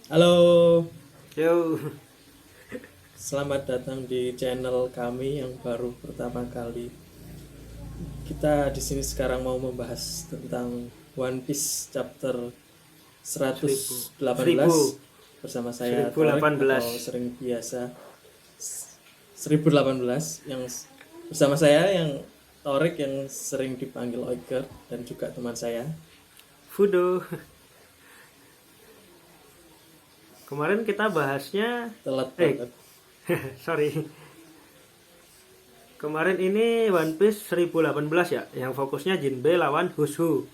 Halo, Yo, selamat datang di channel kami yang baru pertama kali. Kita di sini sekarang mau membahas tentang One Piece chapter seribu, 118 bersama saya seribu Torek delapan belas. atau sering biasa 1018 yang bersama saya yang Torek yang sering dipanggil Oiker dan juga teman saya Fudo. Kemarin kita bahasnya, telat eh, banget. sorry. Kemarin ini One Piece 1018 ya, yang fokusnya Jinbe lawan Hushu.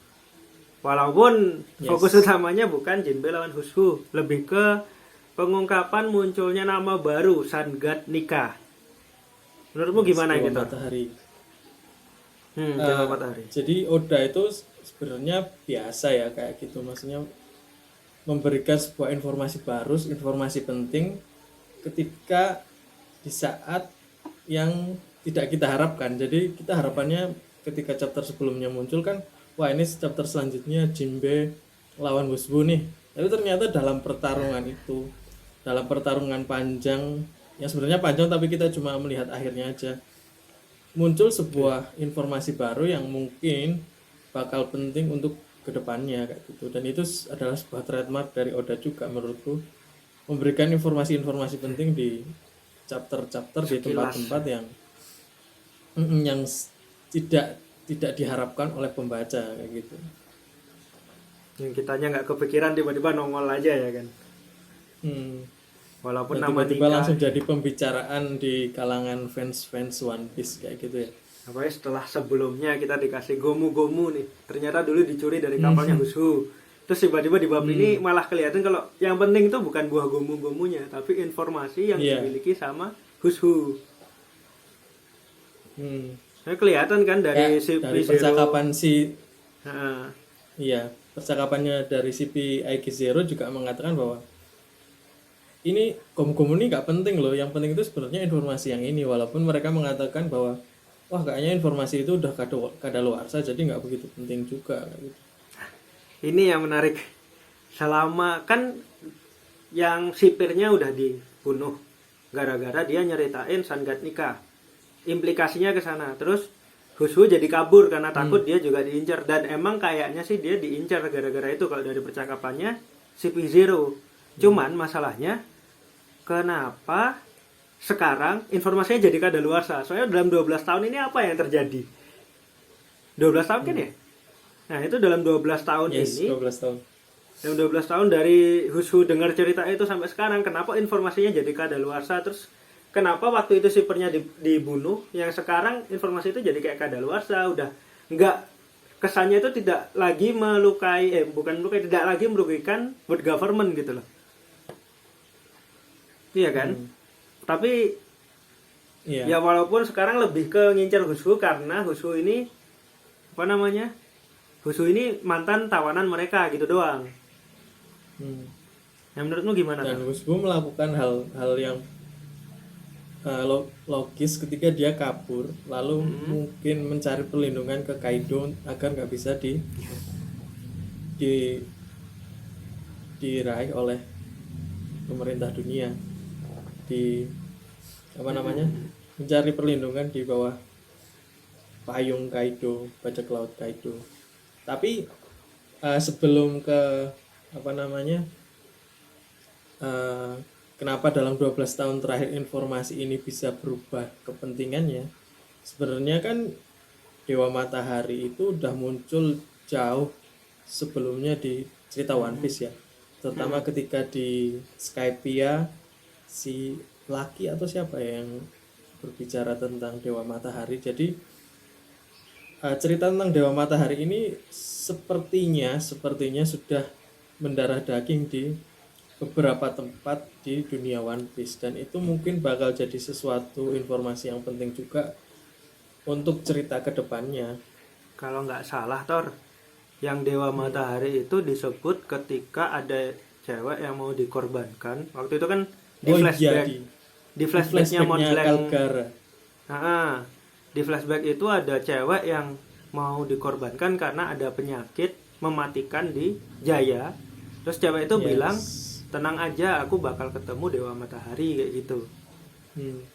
Walaupun fokus Yes. utamanya bukan Jinbe lawan Hushu, lebih ke pengungkapan munculnya nama baru Sun God Nika. Menurutmu gimana Dewa gitu? Matahari. Dewa Eh, Matahari. jadi Oda itu sebenarnya biasa ya kayak gitu, maksudnya memberikan sebuah informasi baru, informasi penting ketika di saat yang tidak kita harapkan. Jadi kita harapannya ketika chapter sebelumnya muncul kan, wah ini chapter selanjutnya Jinbe lawan Wushu nih. Tapi ternyata dalam pertarungan itu, dalam pertarungan panjang yang sebenarnya panjang tapi kita cuma melihat akhirnya aja, muncul sebuah informasi baru yang mungkin bakal penting untuk kedepannya kayak gitu. Dan itu adalah sebuah trademark dari Oda juga menurutku, memberikan informasi-informasi penting di chapter-chapter di Sekilas. tempat-tempat yang tidak tidak diharapkan oleh pembaca kayak gitu. Yang kitanya nggak kepikiran tiba-tiba nongol aja ya kan. Hmm. Walaupun Dan nama tiba-tiba Nika. langsung jadi pembicaraan di kalangan fans-fans One Piece kayak gitu ya. Apalagi setelah sebelumnya kita dikasih gomu-gomu nih, ternyata dulu dicuri dari kapalnya Hushu. Terus tiba-tiba di bab ini malah kelihatan kalau yang penting itu bukan buah gomu-gomunya, tapi informasi yang Iya. dimiliki sama Hushu. Hmm. Nah, kelihatan kan Ya, dari si dari P0. percakapan si Nah, iya, percakapannya dari CP Aiki Zero juga mengatakan bahwa ini gomu-gomu ini nggak penting loh, yang penting itu sebenarnya informasi yang ini, walaupun mereka mengatakan bahwa wah kayaknya informasi itu udah kadaluarsa jadi nggak begitu penting juga kayak gitu. ini yang menarik. Selama kan yang sipirnya udah dibunuh gara-gara dia nyeritain Sun God Nika. Implikasinya ke sana. Terus Hushu jadi kabur karena takut dia juga diincar, dan emang kayaknya sih dia diincar gara-gara itu kalau dari percakapannya si P0. Cuman masalahnya kenapa sekarang informasinya jadi kadaluarsa? Soalnya dalam 12 tahun ini apa yang terjadi? 12 tahun kan ya? Nah, itu dalam 12 tahun Yes, ini, 12 tahun. dalam 12 tahun dari Hushu dengar cerita itu sampai sekarang, kenapa informasinya jadi kadaluarsa? Terus kenapa waktu itu sipernya dibunuh, yang sekarang informasi itu jadi kayak kadaluarsa, udah nggak, kesannya itu tidak lagi melukai, bukan melukai, tidak lagi merugikan world government gitu loh. Iya kan? Tapi Iya. ya walaupun sekarang lebih ke ngincer Hushu karena Hushu ini apa namanya? Hushu ini mantan tawanan mereka gitu doang. Hmm. Yang menurutmu gimana Dan tuh? Husbu melakukan hal-hal yang logis ketika dia kabur, lalu mungkin mencari perlindungan ke Kaido agar nggak bisa di diraih oleh pemerintah dunia, di apa namanya, mencari perlindungan di bawah payung Kaido, bajak laut Kaido. Tapi sebelum ke apa namanya, eh, kenapa dalam 12 tahun terakhir informasi ini bisa berubah kepentingannya, sebenarnya kan Dewa Matahari itu udah muncul jauh sebelumnya di cerita One Piece ya, terutama ketika di Skypiea si Lucky atau siapa ya yang berbicara tentang Dewa Matahari. Jadi cerita tentang Dewa Matahari ini sepertinya sudah mendarah daging di beberapa tempat di dunia One Piece, dan itu mungkin bakal jadi sesuatu informasi yang penting juga untuk cerita ke depannya. Kalau nggak salah Thor, yang Dewa Matahari itu disebut ketika ada cewek yang mau dikorbankan. Waktu itu kan di Oh iya, flashback, di flashbacknya flashbacknya Mont Blanc. Kalgara. Di flashback itu ada cewek yang mau dikorbankan karena ada penyakit mematikan di Jaya. Terus cewek itu Yes. bilang tenang aja, aku bakal ketemu Dewa Matahari kayak gitu. Hmm.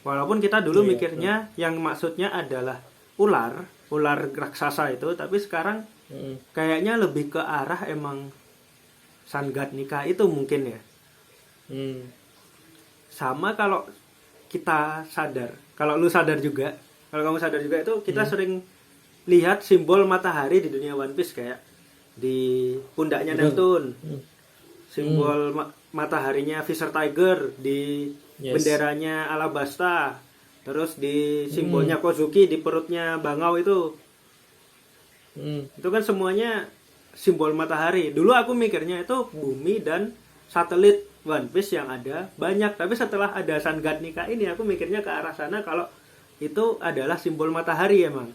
Walaupun kita dulu Iya, mikirnya yang maksudnya adalah ular raksasa itu, tapi sekarang Hmm. kayaknya lebih ke arah emang Sun God Nika itu mungkin ya. Hmm. Sama kalau kita sadar, kalau lu sadar juga, kalau kamu sadar juga itu kita sering lihat simbol matahari di dunia One Piece kayak di pundaknya Betul. Neptune, Hmm. simbol mataharinya Fisher Tiger, di Yes. benderanya Alabasta, terus di simbolnya Kozuki di perutnya Bangau itu Hmm. kan semuanya simbol matahari. Dulu aku mikirnya itu bumi dan satelit One Piece yang ada banyak, tapi setelah ada Sun God Nika ini aku mikirnya ke arah sana kalau itu adalah simbol matahari emang.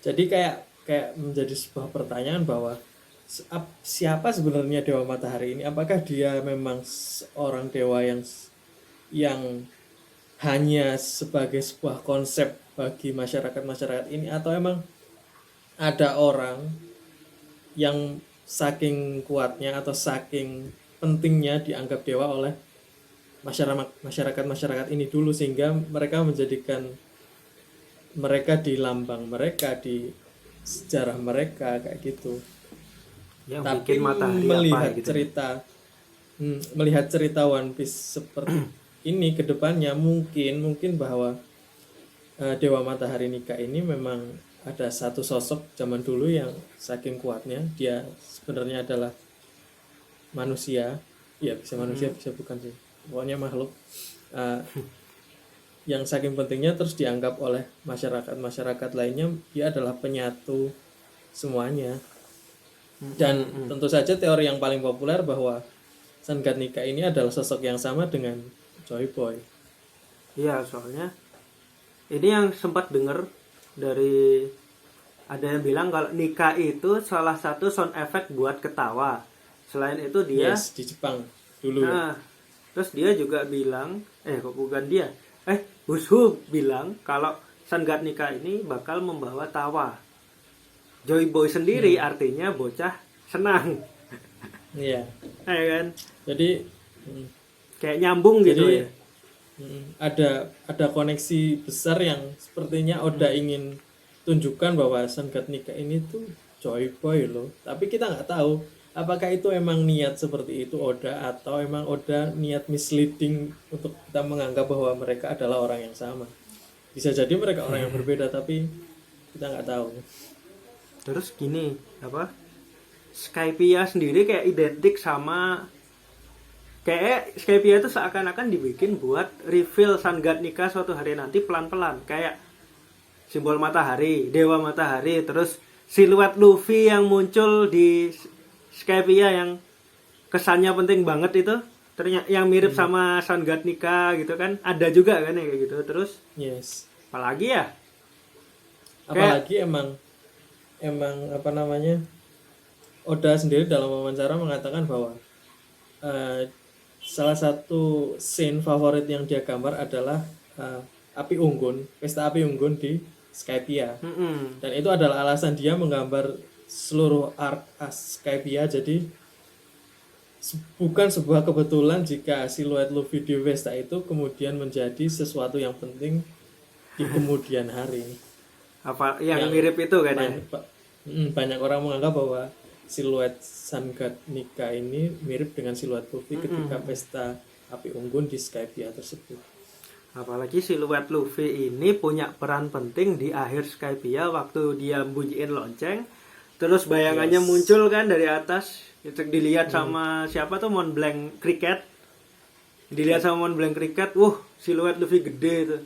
Jadi kayak kayak menjadi sebuah pertanyaan bahwa siapa sebenarnya Dewa Matahari ini? Apakah dia memang seorang dewa yang hanya sebagai sebuah konsep bagi masyarakat-masyarakat ini, atau emang ada orang yang saking kuatnya atau saking pentingnya dianggap dewa oleh masyarakat ini dulu, sehingga mereka menjadikan mereka di lambang mereka, di sejarah mereka kayak gitu. Yang Tapi bikin matahari melihat apa gitu. melihat cerita One Piece seperti ini ke depannya, mungkin bahwa Dewa Matahari Nika ini memang ada satu sosok zaman dulu yang saking kuatnya, dia sebenarnya adalah manusia, ya bisa manusia bisa bukan sih, pokoknya makhluk uh, yang saking pentingnya, terus dianggap oleh masyarakat lainnya dia adalah penyatu semuanya. Dan tentu saja teori yang paling populer bahwa Sun God Nika ini adalah sosok yang sama dengan Joy Boy. Iya, soalnya ini yang sempat dengar dari ada yang bilang kalau Nika itu salah satu sound effect buat ketawa. Selain itu dia Yes, di Jepang dulu ya. nah, terus dia juga bilang kok bukan dia. Wushu bilang kalau Sun God Nika ini bakal membawa tawa. Joy Boy sendiri artinya bocah senang. Iya. Kan? Jadi Kayak nyambung gitu jadi ya. ada koneksi besar yang sepertinya Oda ingin tunjukkan bahwa Sun God Nika ini tuh Joy Boy loh. Tapi kita nggak tahu apakah itu emang niat seperti itu Oda, atau emang Oda niat misleading untuk kita menganggap bahwa mereka adalah orang yang sama. Bisa jadi mereka orang yang berbeda, tapi kita nggak tahu. Terus gini, apa? Skypiea sendiri kayak identik sama kayak Skypiea itu seakan-akan dibikin buat reveal Sun God Nika suatu hari nanti pelan-pelan, kayak simbol matahari, dewa matahari, terus siluet Luffy yang muncul di Skypiea yang kesannya penting banget itu, ternyata yang mirip sama Sun God Nika gitu kan, ada juga kan ya kayak gitu. Terus Yes. apalagi ya? Apalagi emang apa namanya, Oda sendiri dalam wawancara mengatakan bahwa salah satu scene favorit yang dia gambar adalah api unggun, pesta api unggun di Skypiea. Dan itu adalah alasan dia menggambar seluruh arc Skypiea. Jadi bukan sebuah kebetulan jika siluet Luffy di Vesta itu kemudian menjadi sesuatu yang penting di kemudian hari. Apa yang mirip itu kan ya? Banyak orang menganggap bahwa siluet Sun God Nika ini mirip dengan siluet Luffy ketika pesta api unggun di Skypiea tersebut. Apalagi siluet Luffy ini punya peran penting di akhir Skypiea waktu dia bunyiin lonceng, terus bayangannya muncul kan dari atas, itu dilihat sama siapa tuh, Montblanc Cricket. Dilihat sama Montblanc Cricket, siluet Luffy gede itu.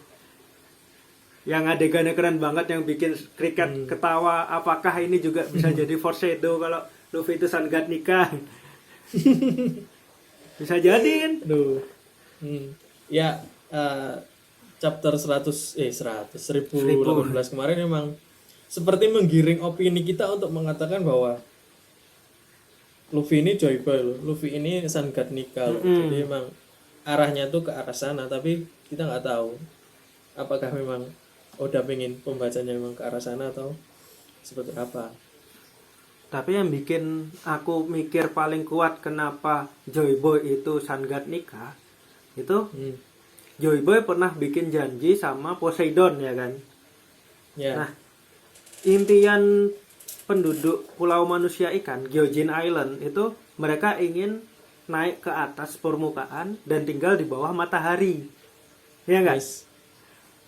Yang adegannya keren banget, yang bikin Cricket ketawa. Apakah ini juga bisa jadi foreshadow kalau Luffy itu Sun God Nika? Bisa jadi kan? Ya, chapter 1018 kemarin memang seperti menggiring opini kita untuk mengatakan bahwa Luffy ini Joy Boy loh, Luffy ini Sun God Nika loh. Jadi memang arahnya tuh ke arah sana, tapi kita nggak tahu apakah memang Oda pengen pembacanya memang ke arah sana atau seperti apa. Tapi yang bikin aku mikir paling kuat kenapa Joy Boy itu Sun God Nika itu Hmm. Joy Boy pernah bikin janji sama Poseidon ya kan. Ya. Nah, impian penduduk Pulau Manusia Ikan, Gyojin Island itu mereka ingin naik ke atas permukaan dan tinggal di bawah matahari. Ya enggak? Yes.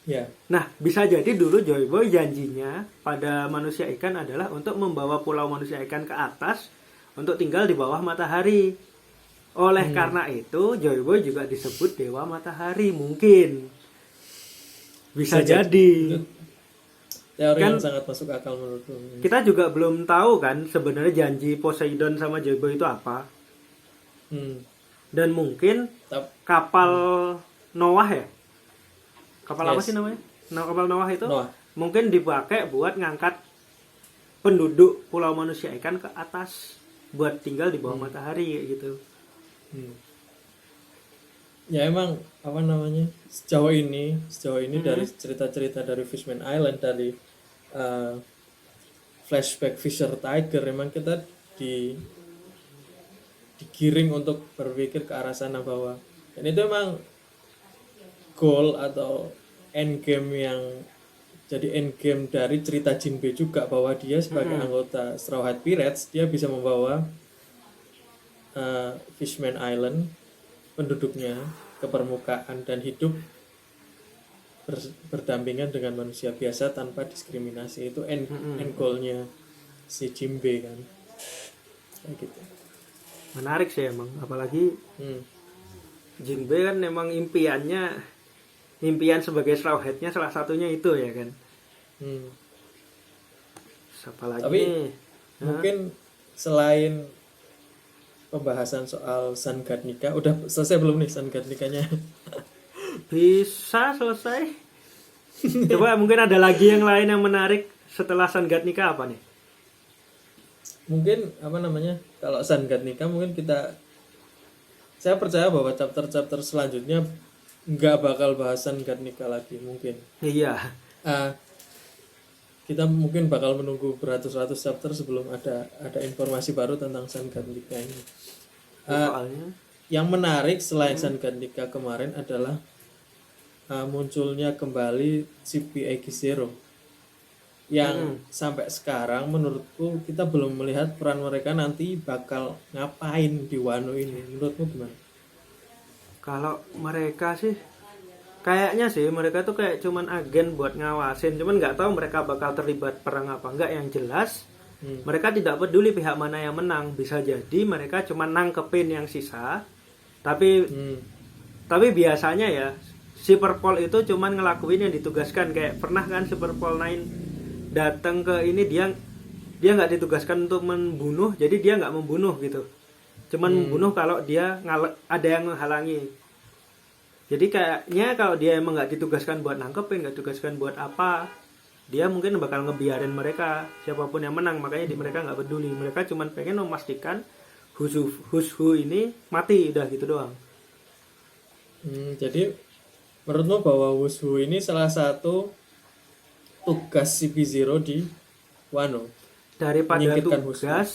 Ya. Nah, bisa jadi dulu Joy Boy janjinya pada manusia ikan adalah untuk membawa pulau manusia ikan ke atas untuk tinggal di bawah matahari. Oleh karena itu, Joy Boy juga disebut Dewa Matahari mungkin. Bisa jadi. Itu teori Kan yang sangat masuk akal menurutku. kita juga belum tahu kan sebenarnya janji Poseidon sama Joy Boy itu apa. Hmm. Dan mungkin Tap- kapal Noah ya? Kapal apa Yes. sih namanya? Kapal Noah itu Noah. mungkin dipakai buat ngangkat penduduk pulau manusia ikan ke atas buat tinggal di bawah matahari kayak gitu. Hmm. Ya emang apa namanya sejauh ini dari cerita-cerita dari Fishman Island, dari flashback Fisher Tiger, emang kita digiring untuk berpikir ke arah sana bahwa dan itu emang goal atau end game yang jadi end game dari cerita Jinbe juga, bahwa dia sebagai anggota Straw Hat Pirates dia bisa membawa Fishman Island penduduknya ke permukaan dan hidup berdampingan dengan manusia biasa tanpa diskriminasi. Itu end goalnya si Jinbe kan kayak gitu. Menarik sih emang, apalagi Jinbe kan memang impian sebagai Straw Hat-nya salah satunya itu ya kan. Apalagi Tapi nih, mungkin selain pembahasan soal Sun God Nika, udah selesai belum nih Sun God Nikanya? bisa selesai. Coba mungkin ada lagi yang lain yang menarik setelah Sun God Nika apa nih? Mungkin apa namanya, kalau Sun God Nika mungkin saya percaya bahwa chapter-chapter selanjutnya nggak bakal bahas Sun God Nika lagi mungkin. Iya. Kita mungkin bakal menunggu beratus-ratus chapter sebelum ada informasi baru tentang Sun God Nika ini. Soalnya Yang menarik selain Sun God Nika kemarin adalah munculnya kembali CP80 yang sampai sekarang menurutku kita belum melihat peran mereka nanti bakal ngapain di Wano ini. Menurutmu gimana? kalau mereka sih kayaknya sih mereka tuh kayak cuman agen buat ngawasin, cuman nggak tahu mereka bakal terlibat perang apa enggak. Yang jelas mereka tidak peduli pihak mana yang menang. Bisa jadi mereka cuman nangkepin yang sisa. Tapi biasanya ya si Purple itu cuman ngelakuin yang ditugaskan. Kayak pernah kan si Purple 9 datang ke ini, dia nggak ditugaskan untuk membunuh, jadi dia nggak membunuh gitu. Cuman membunuh kalau dia ada yang menghalangi. Jadi kayaknya kalau dia emang nggak ditugaskan buat nangkepin, nggak ditugaskan buat apa, dia mungkin bakal ngebiarin mereka siapapun yang menang. Makanya mereka nggak peduli. Mereka cuman pengen memastikan Hushu ini mati, udah gitu doang. Jadi menurutmu bahwa Wushu ini salah satu tugas CP0 di Wano? Daripada Menyingkirkan tugas,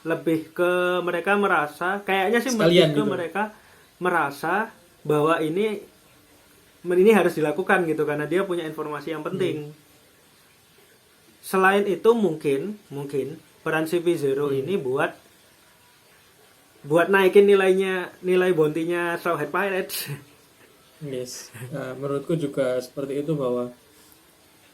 lebih ke mereka merasa, kayaknya sih Sekalian lebih ke gitu. mereka merasa bahwa ini harus dilakukan gitu karena dia punya informasi yang penting. Selain itu mungkin peran CP0 ini buat naikin nilai bounty-nya Straw Hat Pirates. Yes. Menurutku juga seperti itu, bahwa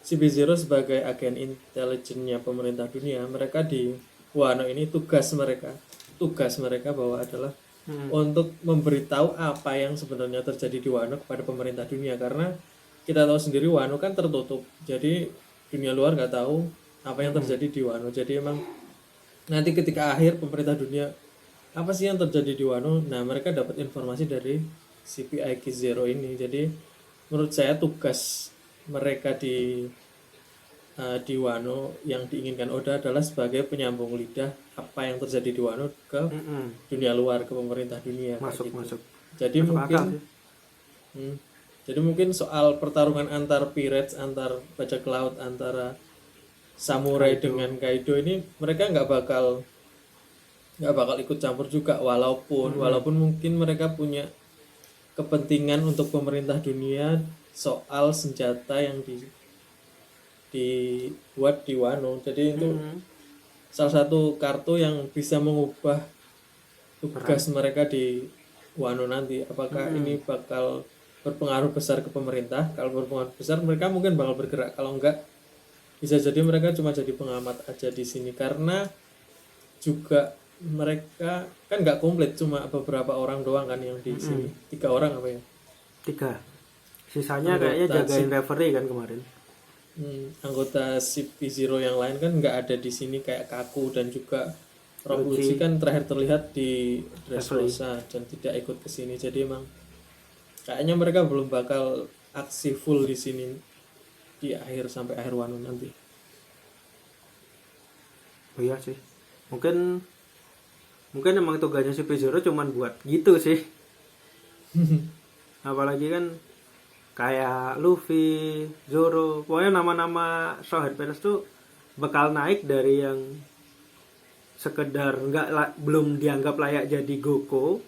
CP0 sebagai agen intelijennya pemerintah dunia, mereka di Wano ini tugas mereka bahwa adalah untuk memberitahu apa yang sebenarnya terjadi di Wano kepada pemerintah dunia, karena kita tahu sendiri Wano kan tertutup, jadi dunia luar nggak tahu apa yang terjadi di Wano. Jadi emang nanti ketika akhir pemerintah dunia apa sih yang terjadi di Wano, nah mereka dapat informasi dari CP0 ini. Jadi menurut saya tugas mereka di Wano yang diinginkan Oda adalah sebagai penyambung lidah apa yang terjadi di Wano ke dunia luar, ke pemerintah dunia. Masuk. Jadi Masuk akal sih. jadi mungkin soal pertarungan antar pirates, antar bajak laut, antara samurai Kaido. dengan Kaido ini mereka nggak bakal ikut campur juga, walaupun mungkin mereka punya kepentingan untuk pemerintah dunia soal senjata yang dibuat di Wano. Jadi itu salah satu kartu yang bisa mengubah tugas mereka di Wano nanti. Apakah ini bakal berpengaruh besar ke pemerintah? Kalau berpengaruh besar mereka mungkin bakal bergerak, kalau enggak bisa jadi mereka cuma jadi pengamat aja di sini, karena juga mereka kan nggak komplit, cuma beberapa orang doang kan yang di sini, 3 orang apa ya, 3. Sisanya kayaknya Anggota jagain referee kan kemarin. anggota CP0 yang lain kan nggak ada di sini, kayak Kaku dan juga Rob Lucci kan terakhir terlihat di Dressrosa dan tidak ikut ke sini. Jadi emang kayaknya mereka belum bakal aksi full di sini di akhir sampai akhir Wano nanti. Oh iya sih. Mungkin emang tugasnya si P0 cuman buat gitu sih. Apalagi kan kayak Luffy, Zoro, pokoknya nama-nama Soul Head Palace tuh bakal naik dari yang sekedar belum dianggap layak jadi Goko,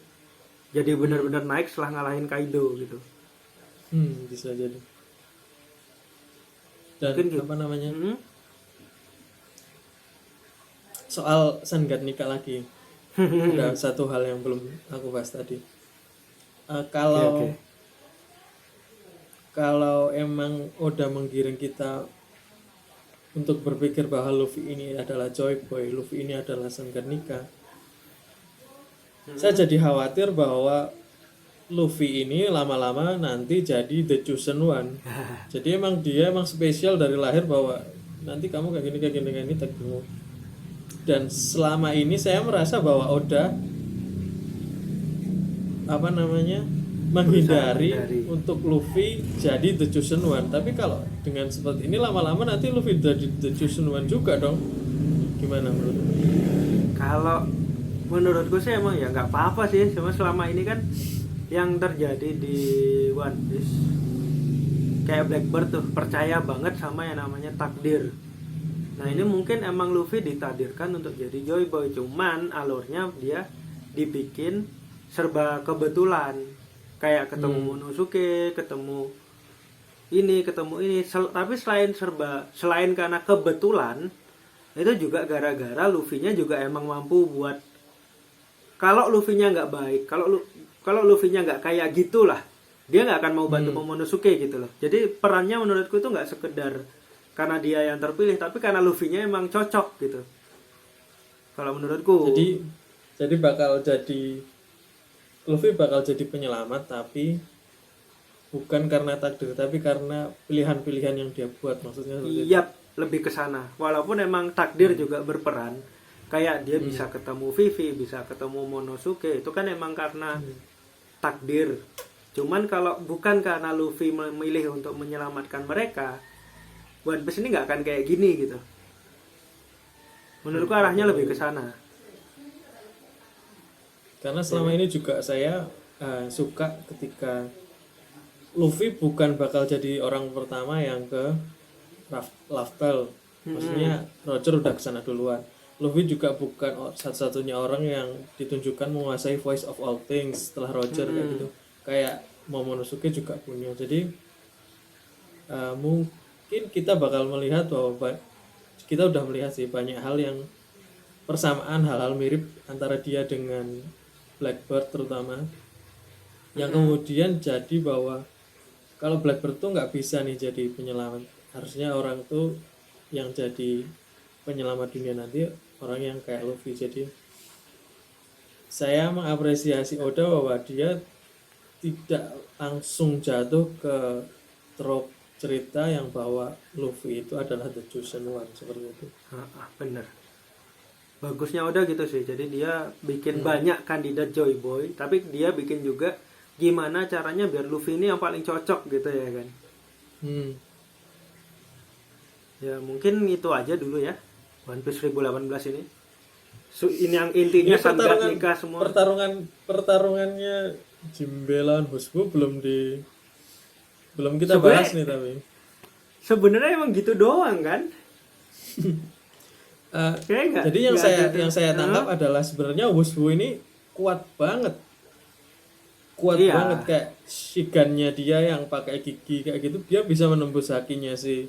jadi benar-benar naik setelah ngalahin Kaido gitu. Bisa jadi. Dan Mungkin gitu. apa namanya? Soal Sangat Nika lagi. Ada satu hal yang belum aku bahas tadi. Kalau emang Oda menggiring kita untuk berpikir bahwa Luffy ini adalah Joy Boy, Luffy ini adalah Sangat Nika, saya jadi khawatir bahwa Luffy ini lama-lama nanti jadi The Chosen One. Jadi emang dia emang spesial dari lahir, bahwa nanti kamu kayak gini takdirmu. Dan selama ini saya merasa bahwa Oda menghindari untuk Luffy jadi The Chosen One. Tapi kalau dengan seperti ini lama-lama nanti Luffy jadi The Chosen One juga dong. Gimana menurutmu? Kalau menurutku sih emang ya nggak apa-apa sih, cuma selama ini kan yang terjadi di One Piece kayak Blackbird tuh percaya banget sama yang namanya takdir. Nah ini mungkin emang Luffy ditakdirkan untuk jadi Joy Boy, cuman alurnya dia dibikin serba kebetulan, kayak ketemu Momonosuke, ketemu ini. Tapi selain karena kebetulan, itu juga gara-gara Luffy-nya juga emang mampu buat, kalau Luffy-nya nggak baik, kalau Luffy-nya nggak kayak gitulah, dia nggak akan mau bantu Momonosuke gitu loh. Jadi perannya menurutku itu nggak sekedar karena dia yang terpilih, tapi karena Luffy-nya emang cocok gitu. Kalau menurutku. Jadi Luffy bakal jadi penyelamat, tapi bukan karena takdir, tapi karena pilihan-pilihan yang dia buat, maksudnya. Iya, lebih ke sana. Walaupun emang takdir juga berperan. Kayak dia bisa ketemu Vivi, bisa ketemu Momonosuke, itu kan emang karena takdir. Cuman kalau bukan karena Luffy memilih untuk menyelamatkan mereka, One Piece ini nggak akan kayak gini gitu. Menurutku arahnya lebih ke sana. Karena selama ini juga saya suka ketika Luffy bukan bakal jadi orang pertama yang ke Laugh Bell. Maksudnya Roger udah kesana duluan. Luffy juga bukan satu-satunya orang yang ditunjukkan menguasai Voice of All Things setelah Roger kayak gitu. Kayak Momonosuke juga punya. Jadi mungkin kita bakal melihat bahwa kita udah melihat sih banyak hal yang persamaan, hal-hal mirip antara dia dengan Blackbird terutama, yang kemudian jadi bahwa kalau Blackbird tuh nggak bisa nih jadi penyelamat, harusnya orang tuh yang jadi penyelamat dunia nanti orang yang kayak Luffy. Jadi saya mengapresiasi Oda bahwa dia tidak langsung jatuh ke trope cerita yang bahwa Luffy itu adalah The Chosen One seperti itu. Bener. Bagusnya udah gitu sih. Jadi dia bikin banyak kandidat Joy Boy, tapi dia bikin juga gimana caranya biar Luffy ini yang paling cocok gitu ya kan. Ya mungkin itu aja dulu ya One Piece 1018 ini. Ini yang intinya Sangat Nika semua. Pertarungannya Jinbe lawan Husbu belum kita bahas nih, tapi sebenarnya emang gitu doang kan. Kayak enggak. Jadi yang saya tangkap adalah sebenarnya Wushu ini kuat banget. Kuat Iya. banget kayak Shigannya dia yang pakai gigi kayak gitu, dia bisa menembus hakinya si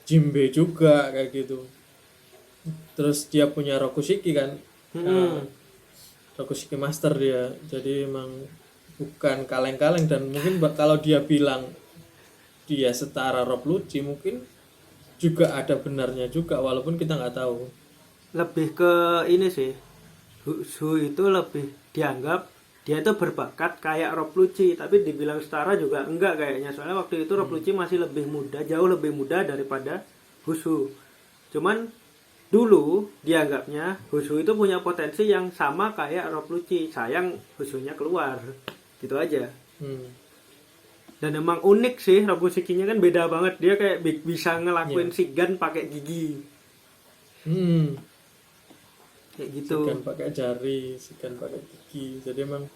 Jinbe juga kayak gitu. Terus dia punya Rokushiki kan. Rokushiki Master dia. Jadi emang bukan kaleng-kaleng, dan mungkin kalau dia bilang dia setara Rob Lucci mungkin juga ada benarnya juga, walaupun kita nggak tahu. Lebih ke ini sih, Su itu lebih dianggap dia itu berbakat kayak Rob Lucci, tapi dibilang setara juga enggak kayaknya, soalnya waktu itu Rob Lucci masih lebih muda, jauh lebih muda daripada Husu. Cuman dulu dianggapnya Husu itu punya potensi yang sama kayak Rob Lucci, sayang Husunya keluar gitu aja. Dan emang unik sih, Rokushiki-nya kan beda banget, dia kayak bisa ngelakuin Shigan pakai gigi. Kayak gitu. Shigan pakai jari, Shigan pakai gigi. Jadi emang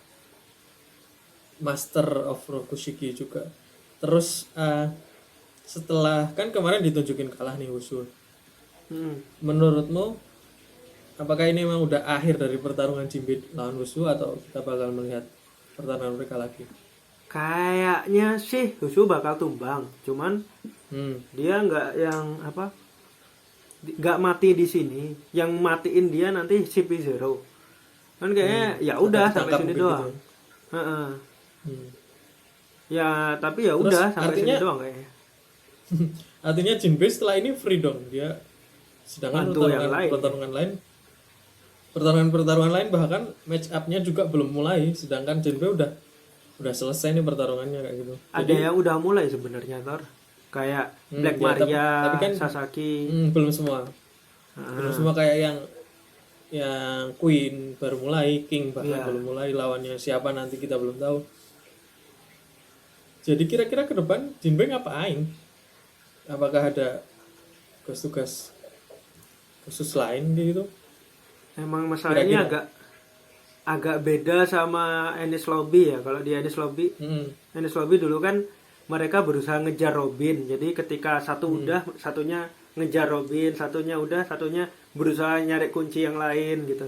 Master of Rokushiki juga. Terus setelah kan kemarin ditunjukin kalah nih Wushu. Menurutmu apakah ini memang udah akhir dari pertarungan Jinbe lawan Wushu, atau kita bakal melihat pertarungan mereka lagi? Kayaknya sih Husu bakal tumbang, cuman dia nggak yang apa, nggak mati di sini, yang matiin dia nanti CP0 kan kayaknya ya udah sampai sini doang. Gitu. Ya tapi ya udah sampai artinya, sini doang kayaknya. Artinya Jinbe setelah ini free dong dia, sedangkan pertarungan lain bahkan match up-nya juga belum mulai, sedangkan Jinbe udah selesai nih pertarungannya kayak gitu. Ada yang udah mulai sebenarnya Thor, kayak Black Maria, tapi kan Sasaki. Belum semua. Belum semua, kayak yang Queen baru mulai, King bahkan belum mulai, lawannya siapa nanti kita belum tahu. Jadi kira-kira ke depan Jinbe ngapain? Apakah ada tugas khusus lain gitu? Emang masalahnya agak beda sama Enies Lobby ya. Kalau di Enies Lobby, Enies Lobby dulu kan mereka berusaha ngejar Robin. Jadi ketika satu udah, satunya ngejar Robin, satunya udah, satunya berusaha nyari kunci yang lain gitu.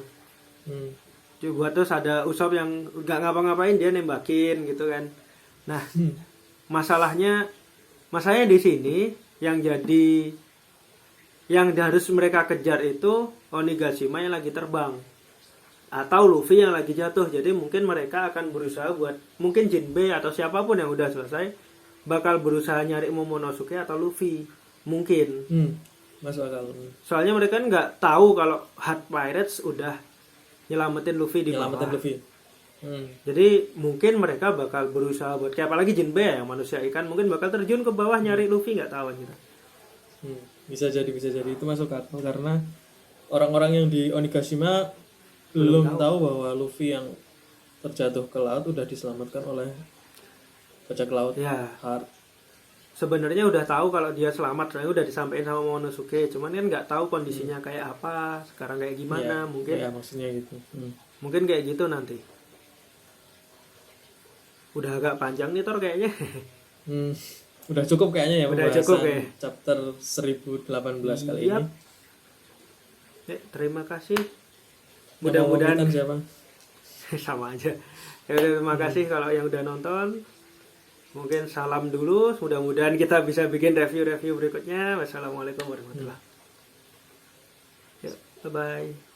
Juga terus ada Usopp yang nggak ngapa-ngapain, dia nembakin gitu kan. Nah, masalahnya di sini yang harus mereka kejar itu Onigashima yang lagi terbang, atau Luffy yang lagi jatuh. Jadi mungkin mereka akan berusaha buat, mungkin Jinbe atau siapapun yang udah selesai bakal berusaha nyari Momonosuke atau Luffy mungkin. Masuk akal. Soalnya mereka nggak tahu kalau Hard Pirates udah nyelamatin Luffy di bawah. Jadi mungkin mereka bakal berusaha buat, kayak apalagi Jinbe ya, yang manusia ikan, mungkin bakal terjun ke bawah nyari Luffy, nggak tahu gitu. Bisa jadi itu masuk akal, karena orang-orang yang di Onigashima belum tahu bahwa Luffy yang terjatuh ke laut udah diselamatkan oleh bajak laut Hard. Sebenarnya udah tahu kalau dia selamat, soalnya udah disampaikan sama Momonosuke, cuman kan nggak tahu kondisinya kayak apa sekarang, kayak gimana. Mungkin maksudnya gitu. Mungkin kayak gitu nanti. Udah agak panjang nih Thor kayaknya. Udah cukup kayaknya ya, udah cukup ya. Chapter 1018 kali ini. Terima kasih. Mudah-mudahan siapa? Sama aja. Ya udah, terima kasih kalau yang udah nonton. Mungkin salam dulu. Mudah-mudahan kita bisa bikin review-review berikutnya. Wassalamualaikum warahmatullahi wabarakatuh. Bye bye.